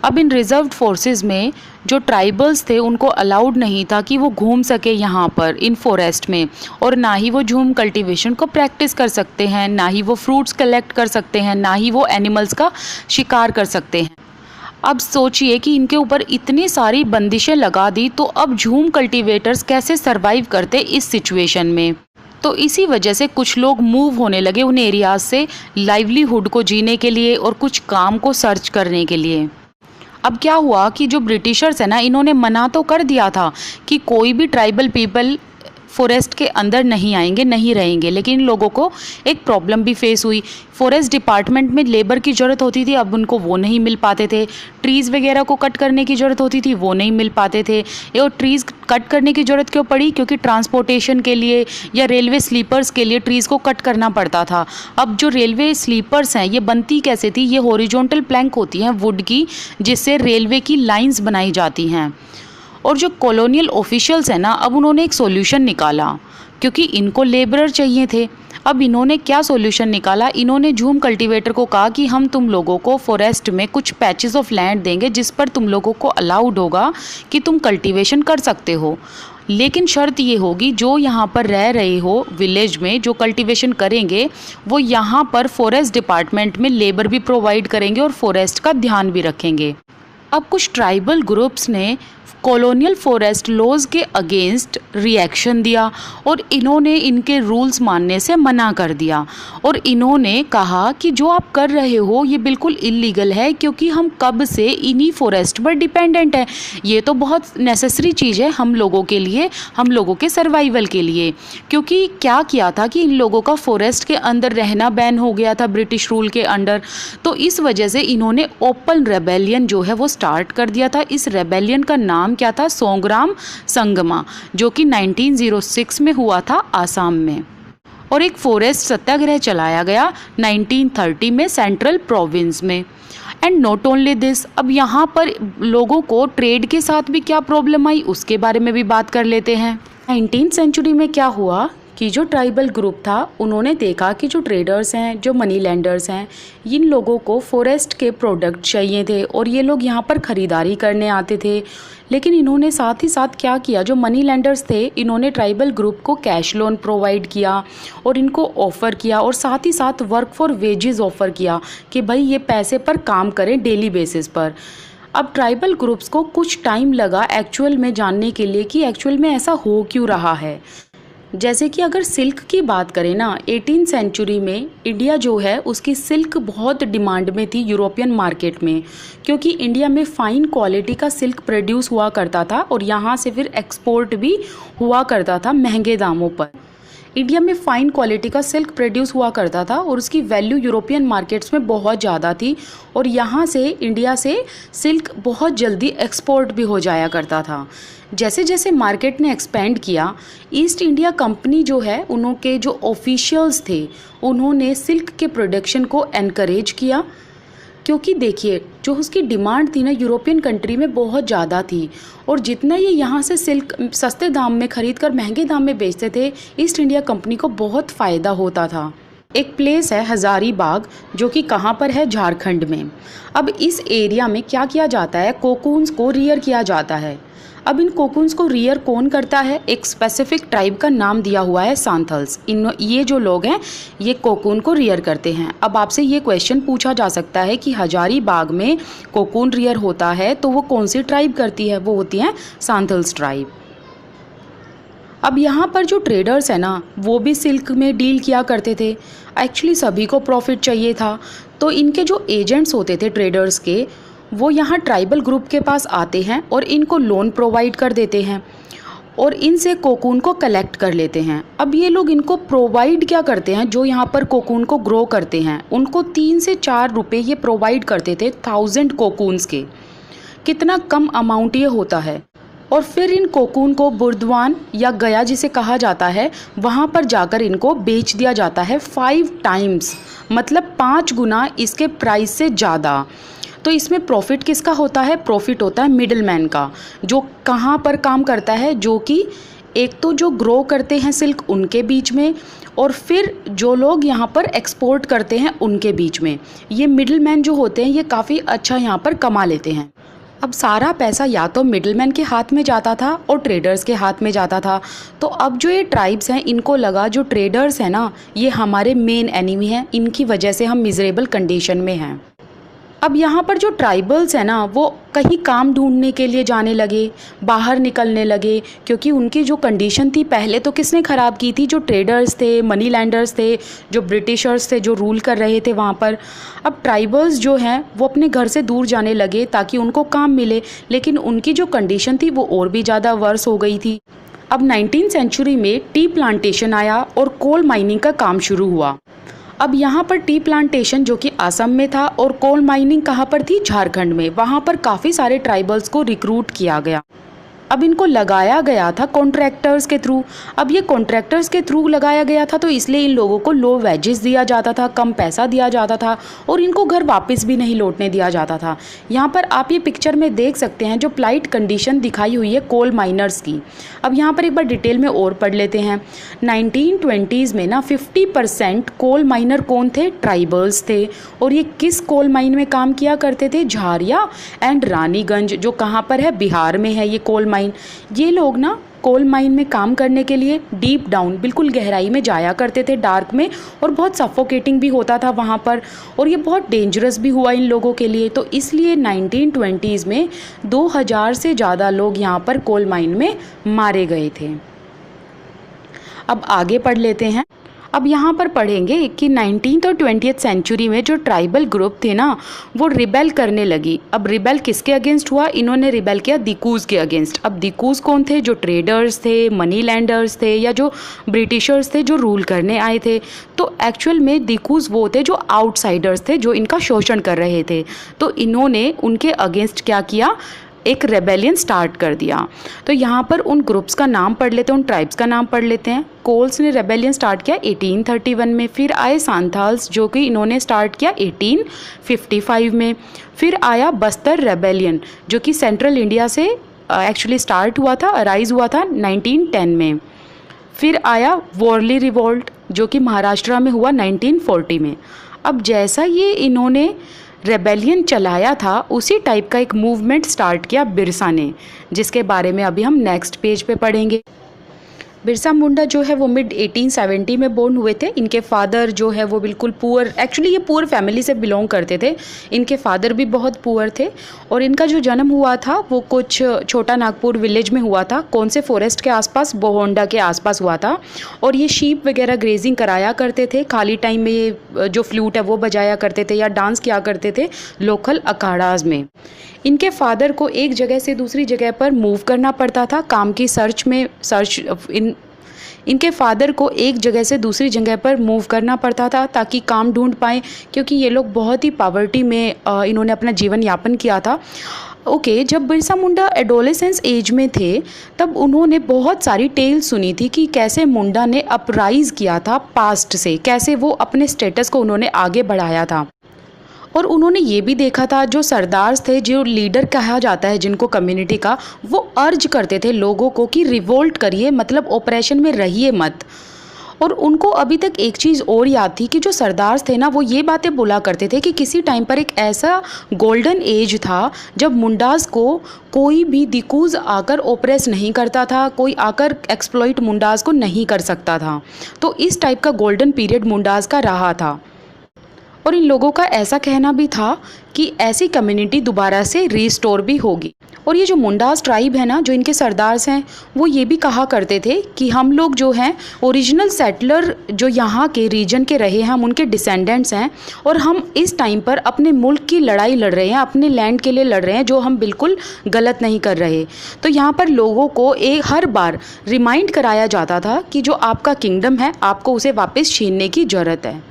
अब इन रिजर्व्ड फोर्सेस में जो ट्राइबल्स थे उनको अलाउड नहीं था कि वो घूम सके यहाँ पर इन फॉरेस्ट में, और ना ही वो झूम कल्टीवेशन को प्रैक्टिस कर सकते हैं, ना ही वो फ्रूट्स कलेक्ट कर सकते हैं, ना ही वो एनिमल्स का शिकार कर सकते हैं। अब सोचिए कि इनके ऊपर इतनी सारी बंदिशें लगा दी तो अब झूम कल्टीवेटर्स कैसे सरवाइव करते इस सिचुएशन में। तो इसी वजह से कुछ लोग मूव होने लगे उन एरियाज से लाइवलीहुड को जीने के लिए और कुछ काम को सर्च करने के लिए। अब क्या हुआ कि जो ब्रिटिशर्स है ना इन्होंने मना तो कर दिया था कि कोई भी ट्राइबल पीपल फॉरेस्ट के अंदर नहीं आएंगे, नहीं रहेंगे। लेकिन इन लोगों को एक प्रॉब्लम भी फेस हुई। फॉरेस्ट डिपार्टमेंट में लेबर की ज़रूरत होती थी, अब उनको वो नहीं मिल पाते थे। ट्रीज़ वगैरह को कट करने की ज़रूरत होती थी, वो नहीं मिल पाते थे। और ट्रीज़ कट करने की ज़रूरत क्यों पड़ी? क्योंकि ट्रांसपोर्टेशन के लिए या रेलवे स्लीपर्स के लिए ट्रीज़ को कट करना पड़ता था। अब जो रेलवे स्लीपर्स हैं ये बनती कैसे थी? ये हॉरिजॉन्टल प्लैंक होती हैं वुड की, जिससे रेलवे की लाइंस बनाई जाती हैं। और जो कॉलोनियल ऑफिशियल्स हैं ना, अब उन्होंने एक सॉल्यूशन निकाला, क्योंकि इनको लेबरर चाहिए थे। अब इन्होंने क्या सॉल्यूशन निकाला? इन्होंने झूम कल्टीवेटर को कहा कि हम तुम लोगों को फॉरेस्ट में कुछ पैचेस ऑफ लैंड देंगे जिस पर तुम लोगों को अलाउड होगा कि तुम कल्टीवेशन कर सकते हो। लेकिन शर्त ये होगी, जो यहाँ पर रह रहे हो विलेज में, जो कल्टीवेशन करेंगे वो यहाँ पर फॉरेस्ट डिपार्टमेंट में लेबर भी प्रोवाइड करेंगे और फॉरेस्ट का ध्यान भी रखेंगे। अब कुछ ट्राइबल ग्रुप्स ने कॉलोनियल फॉरेस्ट लॉज के अगेंस्ट रिएक्शन दिया और इन्होंने इनके रूल्स मानने से मना कर दिया। और इन्होंने कहा कि जो आप कर रहे हो ये बिल्कुल इलीगल है, क्योंकि हम कब से इन्हीं फॉरेस्ट पर डिपेंडेंट हैं। ये तो बहुत नेसेसरी चीज़ है हम लोगों के लिए, हम लोगों के सर्वाइवल के लिए। क्योंकि क्या किया था कि इन लोगों का फॉरेस्ट के अंदर रहना बैन हो गया था ब्रिटिश रूल के अंडर। तो इस वजह से इन्होंने ओपन रेबेलियन जो है वो स्टार्ट कर दिया था। इस रेबेलियन का नाम क्या था? सोंग्राम संगमा, जो कि 1906 में हुआ था आसाम में। और एक फॉरेस्ट सत्याग्रह चलाया गया 1930 में सेंट्रल प्रोविंस में। एंड नॉट ओनली दिस, अब यहाँ पर लोगों को ट्रेड के साथ भी क्या प्रॉब्लम आई उसके बारे में भी बात कर लेते हैं। 19th सेंचुरी में क्या हुआ कि जो ट्राइबल ग्रुप था उन्होंने देखा कि जो ट्रेडर्स हैं, जो मनी लैंडर्स हैं, इन लोगों को फॉरेस्ट के प्रोडक्ट चाहिए थे और ये लोग यहाँ पर ख़रीदारी करने आते थे। लेकिन इन्होंने साथ ही साथ क्या किया, जो मनी लैंडर्स थे इन्होंने ट्राइबल ग्रुप को कैश लोन प्रोवाइड किया और इनको ऑफ़र किया, और साथ ही साथ वर्क फॉर वेजेस ऑफ़र किया कि भाई ये पैसे पर काम करें डेली बेसिस पर। अब ट्राइबल ग्रुप्स को कुछ टाइम लगा एक्चुअल में जानने के लिए कि एक्चुअल में ऐसा हो क्यों रहा है। जैसे कि अगर सिल्क की बात करें ना, 18th सेंचुरी में इंडिया जो है उसकी सिल्क बहुत डिमांड में थी यूरोपियन मार्केट में, क्योंकि इंडिया में फ़ाइन क्वालिटी का सिल्क प्रोड्यूस हुआ करता था और यहाँ से फिर एक्सपोर्ट भी हुआ करता था महंगे दामों पर। इंडिया में फ़ाइन क्वालिटी का सिल्क प्रोड्यूस हुआ करता था और उसकी वैल्यू यूरोपियन मार्केट्स में बहुत ज़्यादा थी, और यहाँ से इंडिया से सिल्क बहुत जल्दी एक्सपोर्ट भी हो जाया करता था। जैसे जैसे मार्केट ने एक्सपेंड किया, ईस्ट इंडिया कंपनी जो है उनके जो ऑफिशियल्स थे उन्होंने सिल्क के प्रोडक्शन को एनकरेज किया, क्योंकि देखिए जो उसकी डिमांड थी ना यूरोपियन कंट्री में बहुत ज़्यादा थी, और जितना ये यहाँ से सिल्क सस्ते दाम में खरीद कर महंगे दाम में बेचते थे, ईस्ट इंडिया कंपनी को बहुत फ़ायदा होता था। एक प्लेस है हज़ारीबाग, जो कि कहाँ पर है? झारखंड में। अब इस एरिया में क्या किया जाता है? कोकून्स को रियर किया जाता है। अब इन कोकून्स को रियर कौन करता है? एक स्पेसिफिक ट्राइब का नाम दिया हुआ है, सांथल्स। ये जो लोग हैं ये कोकून को रियर करते हैं। अब आपसे ये क्वेश्चन पूछा जा सकता है कि हजारीबाग में कोकून रियर होता है तो वो कौन सी ट्राइब करती है? वो होती है सांथल्स ट्राइब। अब यहाँ पर जो ट्रेडर्स हैं ना वो भी सिल्क में डील किया करते थे। एक्चुअली सभी को प्रॉफिट चाहिए था, तो इनके जो एजेंट्स होते थे ट्रेडर्स के, वो यहाँ ट्राइबल ग्रुप के पास आते हैं और इनको लोन प्रोवाइड कर देते हैं और इनसे कोकून को कलेक्ट कर लेते हैं। अब ये लोग इनको प्रोवाइड क्या करते हैं? जो यहाँ पर कोकून को ग्रो करते हैं उनको 3 से 4 रुपये ये प्रोवाइड करते थे 1000 कोकून्स के। कितना कम अमाउंट ये होता है। और फिर इन कोकून को बुर्दवान या गया जिसे कहा जाता है वहाँ पर जाकर इनको बेच दिया जाता है 5 टाइम्स, मतलब 5 गुना इसके प्राइस से ज़्यादा। तो इसमें प्रॉफिट किसका होता है? प्रॉफिट होता है मिडलमैन का, जो कहाँ पर काम करता है, जो कि एक तो जो ग्रो करते हैं सिल्क उनके बीच में, और फिर जो लोग यहाँ पर एक्सपोर्ट करते हैं उनके बीच में। ये मिडलमैन जो होते हैं ये काफ़ी अच्छा यहाँ पर कमा लेते हैं। अब सारा पैसा या तो मिडलमैन के हाथ में जाता था और ट्रेडर्स के हाथ में जाता था। तो अब जो ये ट्राइब्स हैं इनको लगा जो ट्रेडर्स हैं ना ये हमारे मेन एनिमी हैं, इनकी वजह से हम मिजरेबल कंडीशन में हैं। अब यहाँ पर जो ट्राइबल्स हैं ना वो कहीं काम ढूंढने के लिए जाने लगे, बाहर निकलने लगे, क्योंकि उनकी जो कंडीशन थी पहले तो किसने ख़राब की थी? जो ट्रेडर्स थे, मनी लैंडर्स थे, जो ब्रिटिशर्स थे, जो रूल कर रहे थे वहाँ पर। अब ट्राइबल्स जो हैं वो अपने घर से दूर जाने लगे ताकि उनको काम मिले, लेकिन उनकी जो कंडीशन थी वो और भी ज़्यादा वर्स हो गई थी। अब 19th सेंचुरी में टी प्लांटेशन आया और कोल माइनिंग का काम शुरू हुआ। अब यहाँ पर टी प्लांटेशन जो कि असम में था और कोल माइनिंग कहाँ पर थी, झारखंड में। वहाँ पर काफ़ी सारे ट्राइबल्स को रिक्रूट किया गया। अब इनको लगाया गया था कॉन्ट्रैक्टर्स के थ्रू। अब ये कॉन्ट्रैक्टर्स के थ्रू लगाया गया था तो इसलिए इन लोगों को लो वेजेस दिया जाता था, कम पैसा दिया जाता था और इनको घर वापस भी नहीं लौटने दिया जाता था। यहाँ पर आप ये पिक्चर में देख सकते हैं जो प्लाइट कंडीशन दिखाई हुई है कोल माइनर्स की। अब यहाँ पर एक बार डिटेल में और पढ़ लेते हैं। 1920s में ना 50% कोल माइनर कौन थे, ट्राइबल्स थे। और ये किस कोल माइन में काम किया करते थे, झारिया एंड रानीगंज, जो कहाँ पर है, बिहार में है ये कोल माइन। ये लोग ना कोल माइन में काम करने के लिए डीप डाउन, बिल्कुल गहराई में जाया करते थे, डार्क में, और बहुत सफोकेटिंग भी होता था वहाँ पर और ये बहुत डेंजरस भी हुआ इन लोगों के लिए। तो इसलिए 1920s में 2000 से ज़्यादा लोग यहाँ पर कोल माइन में मारे गए थे। अब आगे पढ़ लेते हैं। अब यहाँ पर पढ़ेंगे कि 19th और 20th सेंचुरी में जो ट्राइबल ग्रुप थे ना वो रिबेल करने लगी। अब रिबेल किसके अगेंस्ट हुआ, इन्होंने रिबेल किया दिकूज के अगेंस्ट। अब दिकूज कौन थे, जो ट्रेडर्स थे, मनी लैंडर्स थे या जो ब्रिटिशर्स थे जो रूल करने आए थे। तो एक्चुअल में दिकूज वो थे जो आउटसाइडर्स थे, जो इनका शोषण कर रहे थे। तो इन्होंने उनके अगेंस्ट क्या किया, एक रेबेलियन स्टार्ट कर दिया। तो यहाँ पर उन ग्रुप्स का नाम पढ़ लेते हैं, उन ट्राइब्स का नाम पढ़ लेते हैं। कोल्स ने रेबेलियन स्टार्ट किया 1831 में। फिर आए सांथाल्स जो कि इन्होंने स्टार्ट किया 1855 में। फिर आया बस्तर रेबेलियन जो कि सेंट्रल इंडिया से एक्चुअली स्टार्ट हुआ था, अराइज हुआ था 1910 में। फिर आया वॉरली रिवोल्ट जो कि महाराष्ट्र में हुआ 1940 में। अब जैसा ये इन्होंने रेबेलियन चलाया था उसी टाइप का एक मूवमेंट स्टार्ट किया बिरसा ने, जिसके बारे में अभी हम नेक्स्ट पेज पे पढ़ेंगे। बिरसा मुंडा जो है वो मिड 1870 में बोर्न हुए थे। इनके फादर जो है वो बिल्कुल पुअर, एक्चुअली ये पुअर फैमिली से बिलोंग करते थे। इनके फादर भी बहुत पुअर थे और इनका जो जन्म हुआ था वो कुछ छोटा नागपुर विलेज में हुआ था। कौन से फॉरेस्ट के आसपास, बोहोंडा के आसपास हुआ था। और ये शीप वगैरह ग्रेजिंग कराया करते थे। खाली टाइम में ये जो फ्लूट है वो बजाया करते थे या डांस किया करते थे लोकल अखाड़ाज में। इनके फादर को एक जगह से दूसरी जगह पर मूव करना पड़ता था काम की इनके फादर को एक जगह से दूसरी जगह पर मूव करना पड़ता था ताकि काम ढूंढ पाएँ, क्योंकि ये लोग बहुत ही पॉवर्टी में इन्होंने अपना जीवन यापन किया था। जब बिरसा मुंडा एडोलेसेंस एज में थे तब उन्होंने बहुत सारी टेल सुनी थी कि कैसे मुंडा ने अपराइज किया था पास्ट से, कैसे वो अपने स्टेटस को उन्होंने आगे बढ़ाया था। और उन्होंने ये भी देखा था जो सरदार्स थे, जो लीडर कहा जाता है जिनको कम्युनिटी का, वो अर्ज करते थे लोगों को कि रिवोल्ट करिए, मतलब ऑपरेशन में रहिए मत। और उनको अभी तक एक चीज़ और याद थी कि जो सरदार्स थे ना वो ये बातें बोला करते थे कि किसी टाइम पर एक ऐसा गोल्डन एज था जब मुंडास को कोई भी दिकूज आकर ओप्रेस नहीं करता था, कोई आकर एक्सप्लॉइट मुंडास को नहीं कर सकता था। तो इस टाइप का गोल्डन पीरियड मुंडास का रहा था। और इन लोगों का ऐसा कहना भी था कि ऐसी कम्युनिटी दोबारा से रीस्टोर भी होगी। और ये जो मुंडास ट्राइब है ना, जो इनके सरदार्स हैं, वो ये भी कहा करते थे कि हम लोग जो हैं ओरिजिनल सेटलर जो यहाँ के रीजन के रहे हैं, हम उनके डिसेंडेंट्स हैं और हम इस टाइम पर अपने मुल्क की लड़ाई लड़ रहे हैं, अपने लैंड के लिए लड़ रहे हैं, जो हम बिल्कुल गलत नहीं कर रहे। तो यहाँ पर लोगों को हर बार रिमाइंड कराया जाता था कि जो आपका किंगडम है आपको उसे वापस छीनने की ज़रूरत है।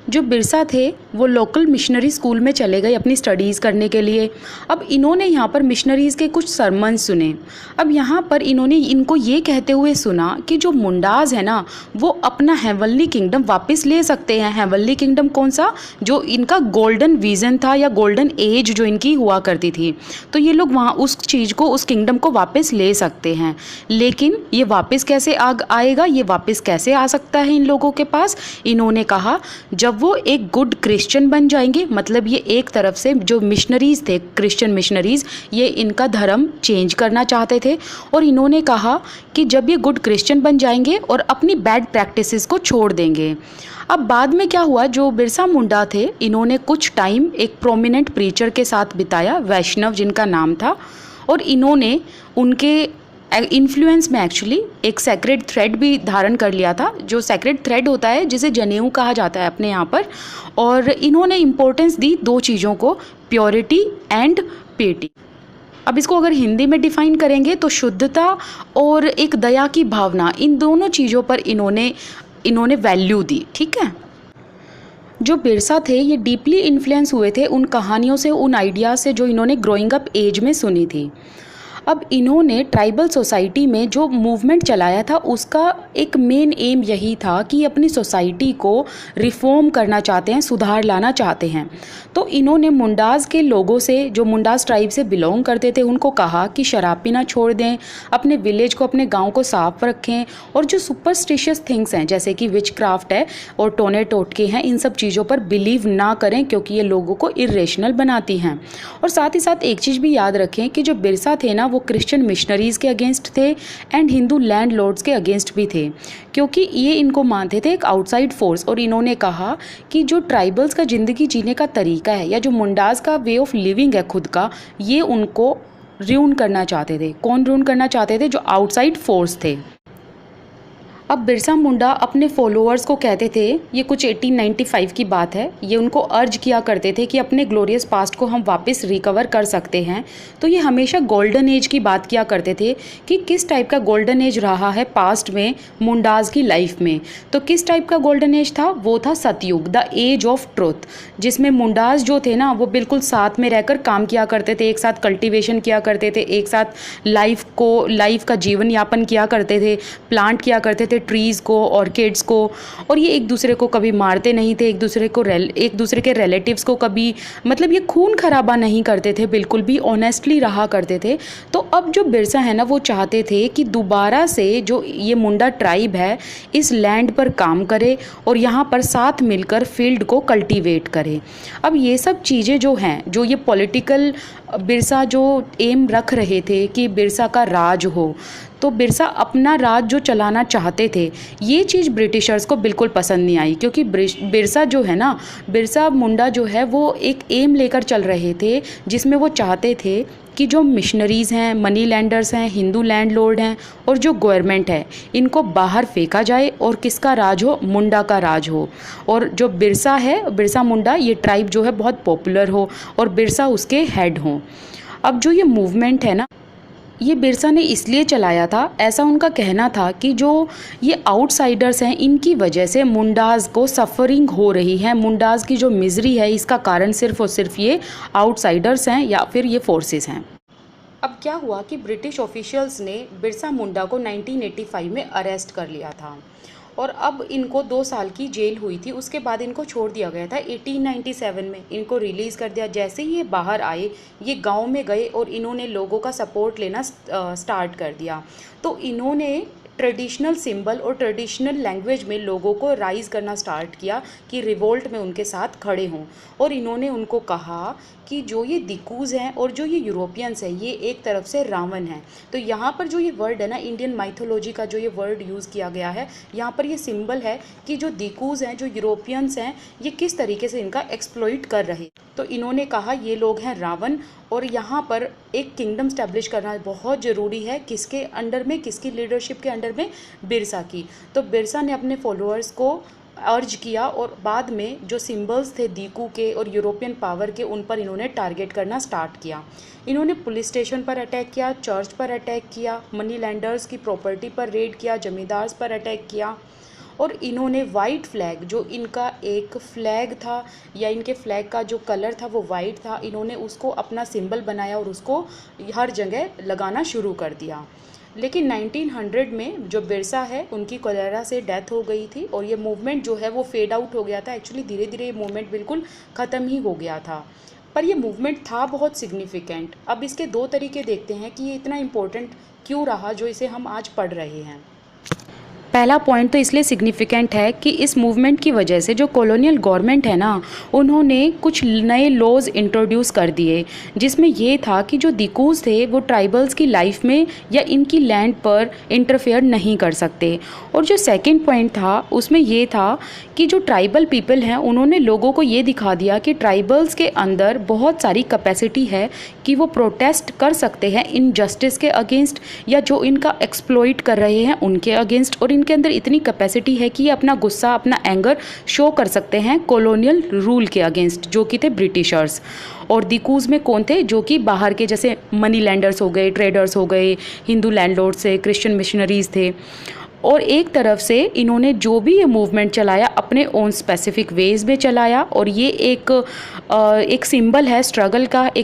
जो बिरसा थे वो लोकल मिशनरी स्कूल में चले गए अपनी स्टडीज़ करने के लिए। अब इन्होंने यहाँ पर मिशनरीज़ के कुछ सरमन सुने। अब यहाँ पर इन्होंने इनको ये कहते हुए सुना कि जो मुंडाज है ना वो अपना हेवनली किंगडम वापस ले सकते हैं। हेवनली किंगडम कौन सा, जो इनका गोल्डन विज़न था या गोल्डन एज जो इनकी हुआ करती थी, तो ये लोग वहाँ उस चीज़ को, उस किंगडम को वापस ले सकते हैं। लेकिन ये वापस कैसे आएगा, ये वापस कैसे आ सकता है इन लोगों के पास? इन्होंने कहा जब वो एक गुड क्रिश्चियन बन जाएंगे, मतलब ये एक तरफ से जो मिशनरीज़ थे, क्रिश्चियन मिशनरीज़, ये इनका धर्म चेंज करना चाहते थे। और इन्होंने कहा कि जब ये गुड क्रिश्चियन बन जाएंगे और अपनी बैड प्रैक्टिसेस को छोड़ देंगे। अब बाद में क्या हुआ, जो बिरसा मुंडा थे इन्होंने कुछ टाइम एक प्रोमिनेंट प्रीचर के साथ बिताया, वैष्णव जिनका नाम था, और इन्होंने उनके इन्फ्लुएंस में एक्चुअली एक सेक्रेड थ्रेड भी धारण कर लिया था। जो सेक्रेड थ्रेड होता है जिसे जनेऊ कहा जाता है अपने यहाँ पर। और इन्होंने इम्पोर्टेंस दी दो चीज़ों को, प्योरिटी एंड पिटी। अब इसको अगर हिंदी में डिफ़ाइन करेंगे तो शुद्धता और एक दया की भावना, इन दोनों चीज़ों पर इन्होंने वैल्यू दी। ठीक है। जो बिरसा थे ये डीपली इन्फ्लुएंस हुए थे उन कहानियों से, उन आइडियाज़ से जो इन्होंने ग्रोइंग अप एज में सुनी थी। अब इन्होंने ट्राइबल सोसाइटी में जो मूवमेंट चलाया था उसका एक मेन एम यही था कि अपनी सोसाइटी को रिफॉर्म करना चाहते हैं, सुधार लाना चाहते हैं। तो इन्होंने मुंडाज़ के लोगों से, जो मुंडाज़ ट्राइब से बिलोंग करते थे, उनको कहा कि शराब पीना छोड़ दें, अपने विलेज को, अपने गांव को साफ रखें, और जो सुपरस्टिशियस थिंग्स हैं जैसे कि विच क्राफ्ट है और टोने टोटके हैं, इन सब चीज़ों पर बिलीव ना करें क्योंकि ये लोगों को इरेशनल बनाती हैं। और साथ ही साथ एक चीज़ भी याद रखें कि जो बिरसा थे ना वो क्रिश्चियन मिशनरीज़ के अगेंस्ट थे एंड हिंदू लैंडलॉर्ड्स के अगेंस्ट भी थे, क्योंकि ये इनको मानते थे एक आउटसाइड फोर्स। और इन्होंने कहा कि जो ट्राइबल्स का ज़िंदगी जीने का तरीका है या जो मुंडाज़ का वे ऑफ लिविंग है खुद का, ये उनको रूइन करना चाहते थे। कौन रूइन करना चाहते थे? जो आउटसाइड फोर्स थे। अब बिरसा मुंडा अपने फॉलोअर्स को कहते थे, ये कुछ 1895 की बात है, ये उनको अर्ज किया करते थे कि अपने ग्लोरियस पास्ट को हम वापस रिकवर कर सकते हैं। तो ये हमेशा गोल्डन एज की बात किया करते थे कि किस टाइप का गोल्डन एज रहा है पास्ट में मुंडाज़ की लाइफ में। तो किस टाइप का गोल्डन एज था? वो था सतयुग, द एज ऑफ ट्रुथ, जिसमें मुंडाज़ जो थे ना वो बिल्कुल साथ में रहकर काम किया करते थे, एक साथ कल्टीवेशन किया करते थे, एक साथ लाइफ का जीवन यापन किया करते थे, प्लांट किया करते थे ट्रीज़ को, ऑर्किड्स को। और ये एक दूसरे को कभी मारते नहीं थे, एक दूसरे के रिलेटिव्स को कभी, मतलब ये खून खराबा नहीं करते थे, बिल्कुल भी ऑनेस्टली रहा करते थे। तो अब जो बिरसा है ना वो चाहते थे कि दोबारा से जो ये मुंडा ट्राइब है इस लैंड पर काम करे और यहाँ पर साथ मिलकर फील्ड को कल्टीवेट करे। अब ये सब चीज़ें जो हैं, जो ये पॉलिटिकल बिरसा जो एम रख रहे थे कि बिरसा का राज हो, तो बिरसा अपना राज जो चलाना चाहते थे, ये चीज़ ब्रिटिशर्स को बिल्कुल पसंद नहीं आई, क्योंकि बिरसा जो है ना, बिरसा मुंडा जो है वो एक एम लेकर चल रहे थे जिसमें वो चाहते थे कि जो मिशनरीज़ हैं, मनी लैंडर्स हैं, हिंदू लैंडलॉर्ड हैं और जो गवर्नमेंट है, इनको बाहर फेंका जाए और किसका राज हो? मुंडा का राज हो। और जो बिरसा है, बिरसा मुंडा, ये ट्राइब जो है बहुत पॉपुलर हो और बिरसा उसके हेड हों। अब जो ये मूवमेंट है ना, ये बिरसा ने इसलिए चलाया था, ऐसा उनका कहना था कि जो ये आउटसाइडर्स हैं इनकी वजह से मुंडाज़ को सफ़रिंग हो रही है, मुंडाज़ की जो मिज़री है इसका कारण सिर्फ़ और सिर्फ ये आउटसाइडर्स हैं या फिर ये फोर्सेस हैं। अब क्या हुआ कि ब्रिटिश ऑफिशियल्स ने बिरसा मुंडा को 1985 में अरेस्ट कर लिया था और अब इनको 2 साल की जेल हुई थी। उसके बाद इनको छोड़ दिया गया था। 1897 में इनको रिलीज़ कर दिया। जैसे ही ये बाहर आए, ये गांव में गए और इन्होंने लोगों का सपोर्ट लेना स्टार्ट कर दिया। तो इन्होंने ट्रेडिशनल सिंबल और ट्रेडिशनल लैंग्वेज में लोगों को राइज़ करना स्टार्ट किया कि रिवोल्ट में उनके साथ खड़े हों। और इन्होंने उनको कहा कि जो ये दिकूज़ हैं और जो ये यूरोपियंस हैं, ये एक तरफ से रावण हैं। तो यहाँ पर जो ये वर्ड है ना, इंडियन माइथोलॉजी का जो ये वर्ड यूज़ किया गया है, यहाँ पर ये सिंबल है कि जो दिकूज़ हैं, जो यूरोपियंस हैं, ये किस तरीके से इनका एक्सप्लॉइट कर रहे। तो इन्होंने कहा ये लोग हैं रावण और यहाँ पर एक किंगडम स्टैब्लिश करना बहुत ज़रूरी है। किसके अंडर में? किसकी लीडरशिप के अंडर में? बिरसा की। तो बिरसा ने अपने फॉलोअर्स को अर्ज किया और बाद में जो सिंबल्स थे दीकू के और यूरोपियन पावर के, उन पर इन्होंने टारगेट करना स्टार्ट किया। इन्होंने पुलिस स्टेशन पर अटैक किया, चर्च पर अटैक किया, मनी लैंडर्स की प्रॉपर्टी पर रेड किया, जमींदार्स पर अटैक किया। और इन्होंने वाइट फ्लैग, जो इनका एक फ्लैग था या इनके फ्लैग का जो कलर था वो वाइट था, इन्होंने उसको अपना सिंबल बनाया और उसको हर जगह लगाना शुरू कर दिया। लेकिन 1900 में जो बिरसा है उनकी कोलेरा से डेथ हो गई थी और ये मूवमेंट जो है वो फेड आउट हो गया था। एक्चुअली धीरे धीरे ये मूवमेंट बिल्कुल ख़त्म ही हो गया था, पर ये मूवमेंट था बहुत सिग्निफिकेंट। अब इसके 2 तरीके देखते हैं कि ये इतना इम्पोर्टेंट क्यों रहा जो इसे हम आज पढ़ रहे हैं। पहला पॉइंट तो इसलिए सिग्निफिकेंट है कि इस मूवमेंट की वजह से जो कॉलोनियल गवर्नमेंट है ना, उन्होंने कुछ नए लॉज इंट्रोड्यूस कर दिए, जिसमें ये था कि जो दिकूज़ थे वो ट्राइबल्स की लाइफ में या इनकी लैंड पर इंटरफेयर नहीं कर सकते। और जो सेकंड पॉइंट था उसमें ये था कि जो ट्राइबल पीपल हैं उन्होंने लोगों को ये दिखा दिया कि ट्राइबल्स के अंदर बहुत सारी कैपेसिटी है कि वो प्रोटेस्ट कर सकते हैं इनजस्टिस के अगेंस्ट या जो इनका एक्सप्लॉइट कर रहे हैं उनके अगेंस्ट, और इनके अंदर इतनी कैपेसिटी है कि ये अपना गुस्सा, अपना एंगर शो कर सकते हैं कॉलोनियल रूल के अगेंस्ट, जो कि थे ब्रिटिशर्स। और दिकूज में कौन थे? जो कि बाहर के, जैसे मनी लैंडर्स हो गए, ट्रेडर्स हो गए, हिंदू लैंडलॉर्ड्स थे, क्रिश्चियन मिशनरीज थे। और एक तरफ से इन्होंने जो भी ये मूवमेंट चलाया अपने ओन स्पेसिफिक वेज में चलाया, और ये एक सिंबल है स्ट्रगल का,